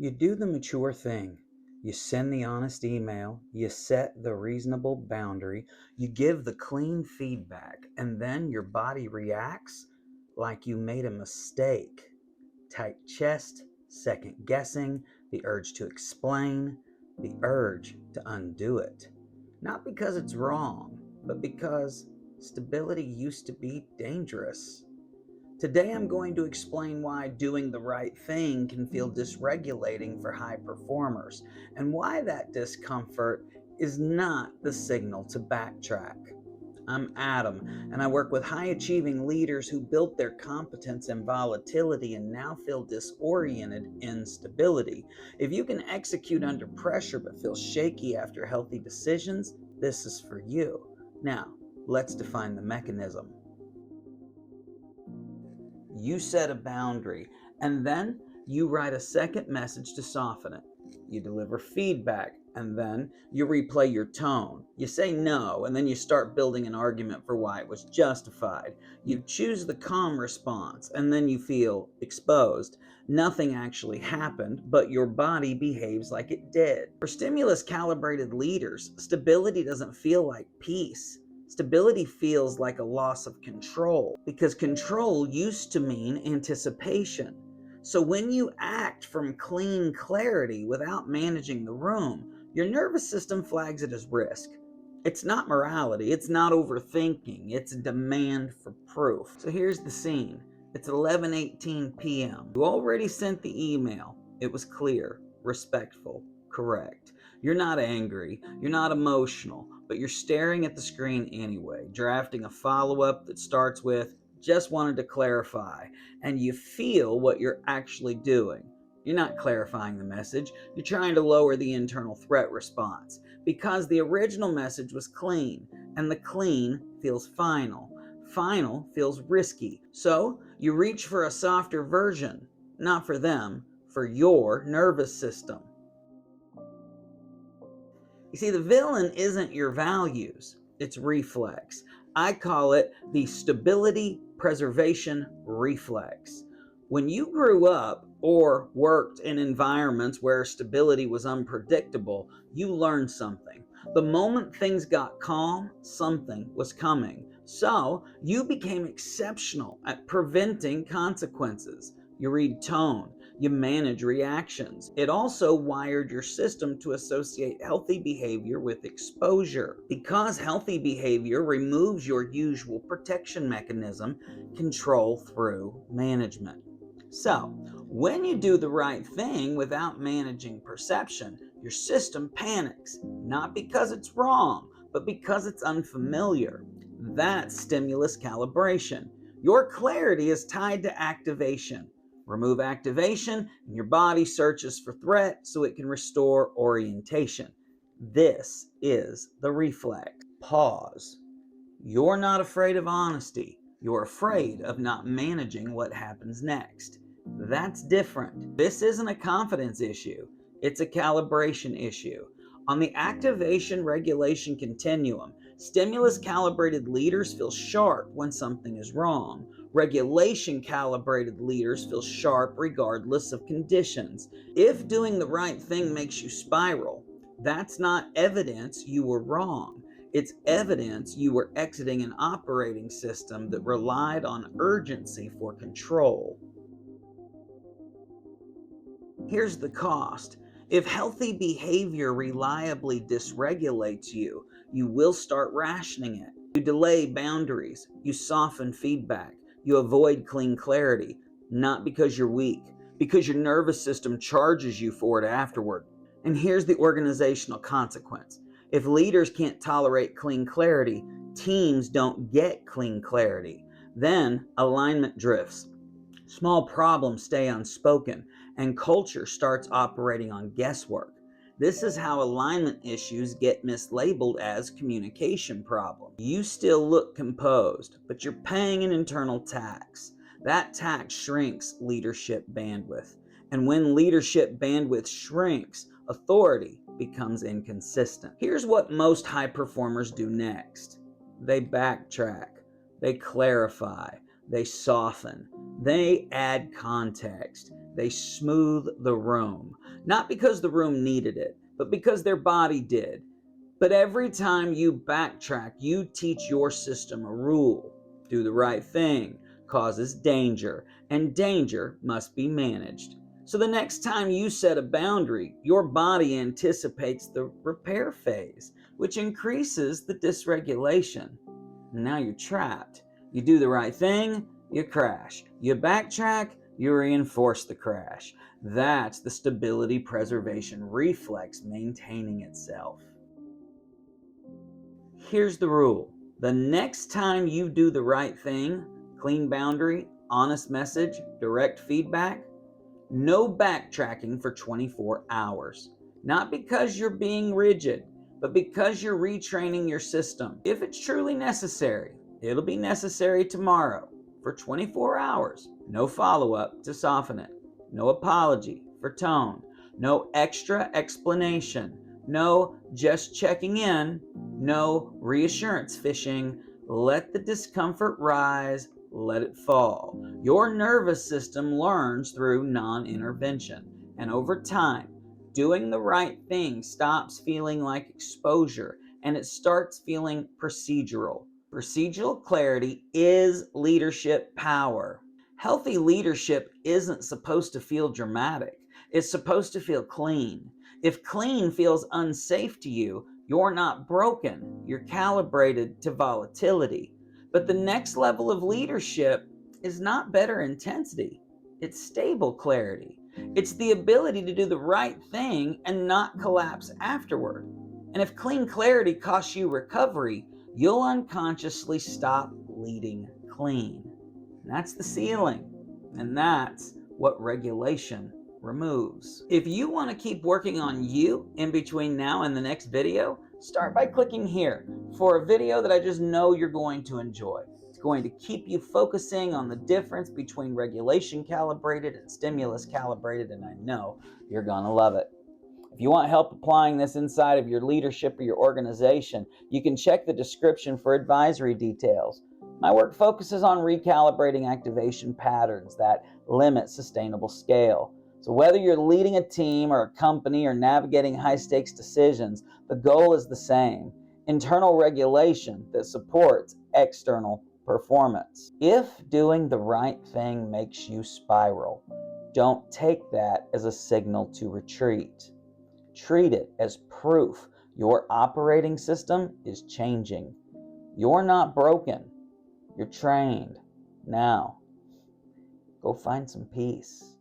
You do the mature thing. You send the honest email, you set the reasonable boundary, you give the clean feedback, and then your body reacts like you made a mistake. Tight chest, second guessing, the urge to explain, the urge to undo it. Not because it's wrong, but because stability used to be dangerous. Today I'm going to explain why doing the right thing can feel dysregulating for high performers, and why that discomfort is not the signal to backtrack. I'm Adam, and I work with high achieving leaders who built their competence in volatility and now feel disoriented in stability. If you can execute under pressure but feel shaky after healthy decisions, this is for you. Now, let's define the mechanism. You set a boundary, and then you write a second message to soften it. You deliver feedback, and then you replay your tone. You say no, and then you start building an argument for why it was justified. You choose the calm response, and then you feel exposed. Nothing actually happened, but your body behaves like it did. For stimulus-calibrated leaders, stability doesn't feel like peace. Stability feels like a loss of control, because control used to mean anticipation. So when you act from clean clarity without managing the room, your nervous system flags it as risk. It's not morality, it's not overthinking, it's a demand for proof. So here's the scene. It's 11:18 p.m. You already sent the email. It was clear, respectful, correct. You're not angry, you're not emotional, but you're staring at the screen anyway, drafting a follow-up that starts with, "Just wanted to clarify," and you feel what you're actually doing. You're not clarifying the message, you're trying to lower the internal threat response, because the original message was clean, and the clean feels final. Final feels risky. So you reach for a softer version, not for them, for your nervous system. You see, the villain isn't your values, it's reflex. I call it the stability preservation reflex. When you grew up or worked in environments where stability was unpredictable, you learned something. The moment things got calm, something was coming. So you became exceptional at preventing consequences. You read tone, you manage reactions. It also wired your system to associate healthy behavior with exposure. Because healthy behavior removes your usual protection mechanism, control through management. So, when you do the right thing without managing perception, your system panics, not because it's wrong, but because it's unfamiliar. That's stimulus calibration. Your clarity is tied to activation. Remove activation, and your body searches for threat so it can restore orientation. This is the reflex. Pause. You're not afraid of honesty. You're afraid of not managing what happens next. That's different. This isn't a confidence issue. It's a calibration issue. On the activation regulation continuum, stimulus calibrated leaders feel sharp when something is wrong. Regulation calibrated leaders feel sharp regardless of conditions. If doing the right thing makes you spiral, that's not evidence you were wrong. It's evidence you were exiting an operating system that relied on urgency for control. Here's the cost. If healthy behavior reliably dysregulates you, you will start rationing it. You delay boundaries, you soften feedback, you avoid clean clarity, not because you're weak, because your nervous system charges you for it afterward. And here's the organizational consequence. If leaders can't tolerate clean clarity, teams don't get clean clarity. Then alignment drifts. Small problems stay unspoken, and culture starts operating on guesswork. This is how alignment issues get mislabeled as communication problems. You still look composed, but you're paying an internal tax. That tax shrinks leadership bandwidth. And when leadership bandwidth shrinks, authority becomes inconsistent. Here's what most high performers do next. They backtrack, they clarify, they soften, they add context, they smooth the room. Not because the room needed it, but because their body did. But every time you backtrack, you teach your system a rule. Do the right thing causes danger, and danger must be managed. So the next time you set a boundary, your body anticipates the repair phase, which increases the dysregulation. Now you're trapped. You do the right thing, you crash. You backtrack, you reinforce the crash. That's the stability preservation reflex maintaining itself. Here's the rule. The next time you do the right thing, clean boundary, honest message, direct feedback, no backtracking for 24 hours. Not because you're being rigid, but because you're retraining your system. If it's truly necessary, it'll be necessary tomorrow for 24 hours. No follow-up to soften it. No apology for tone. No extra explanation. No just checking in. No reassurance fishing. Let the discomfort rise. Let it fall. Your nervous system learns through non-intervention. And over time, doing the right thing stops feeling like exposure and it starts feeling procedural. Procedural clarity is leadership power. Healthy leadership isn't supposed to feel dramatic. It's supposed to feel clean. If clean feels unsafe to you, you're not broken. You're calibrated to volatility. But the next level of leadership is not better intensity. It's stable clarity. It's the ability to do the right thing and not collapse afterward. And if clean clarity costs you recovery, you'll unconsciously stop leading clean. And that's the ceiling. And that's what regulation removes. If you want to keep working on you in between now and the next video, start by clicking here for a video that I just know you're going to enjoy. It's going to keep you focusing on the difference between regulation calibrated and stimulus calibrated, and I know you're going to love it. If you want help applying this inside of your leadership or your organization, you can check the description for advisory details. My work focuses on recalibrating activation patterns that limit sustainable scale. So whether you're leading a team or a company or navigating high-stakes decisions, the goal is the same: internal regulation that supports external performance. If doing the right thing makes you spiral, don't take that as a signal to retreat. Treat it as proof your operating system is changing. You're not broken. You're trained. Now, go find some peace.